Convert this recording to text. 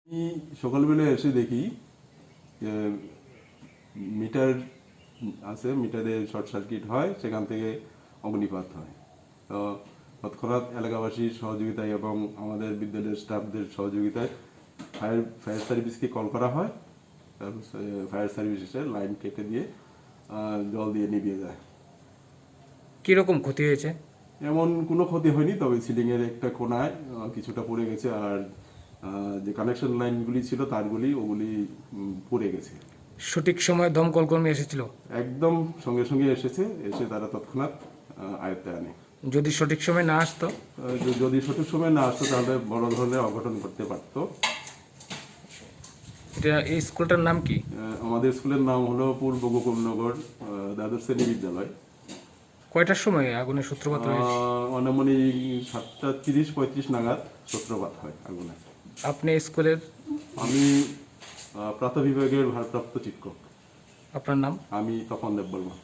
আমি সকালবেলা এসে দেখি যে মিটার আছে, মিটারে শর্ট সার্কিট হয়, সেখান থেকে অগ্নিপাত হয়। তো তৎক্ষণাৎ এলাকাবাসীর সহযোগিতায় এবং আমাদের বিদ্যালয়ের স্টাফদের সহযোগিতায় ফায়ার সার্ভিসকে কল করা হয়। তারপর ফায়ার সার্ভিস এসে লাইন কেটে দিয়ে জল দিয়ে নিভিয়ে যায়। কীরকম ক্ষতি হয়েছে? এমন কোনো ক্ষতি হয়নি, তবে সিলিংয়ের একটা কোণায় কিছুটা পড়ে গেছে, আর যে কানেকশন লাইনগুলি ছিল তারগুলি ওগুলি পড়ে গেছে। সঠিক সময় দমকল কর্মী এসেছিল? একদম সঙ্গে সঙ্গে এসে তারা তৎক্ষণাৎ আয়ত্তে আনে। যদি সঠিক সময় না আসতো? যদি সঠিক সময় না আসতো তাহলে বড় ধরনের অঘটন ঘটতে পারত। এই স্কুলটার নাম কি? আমাদের স্কুলের নাম হলো পূর্ব গোকুলনগর দ্বাদশ শ্রেণী বিদ্যালয়। কয়টার সময় আগুনের সূত্রপাত হয়েছে? আনুমানিক 7:30-35 নাগাদ সূত্রপাত হয় আগুনে। আপনি স্কুলের? আমি প্রাথমিক বিভাগের ভারপ্রাপ্ত শিক্ষক। আপনার নাম? আমি তপন দেব বর্মা।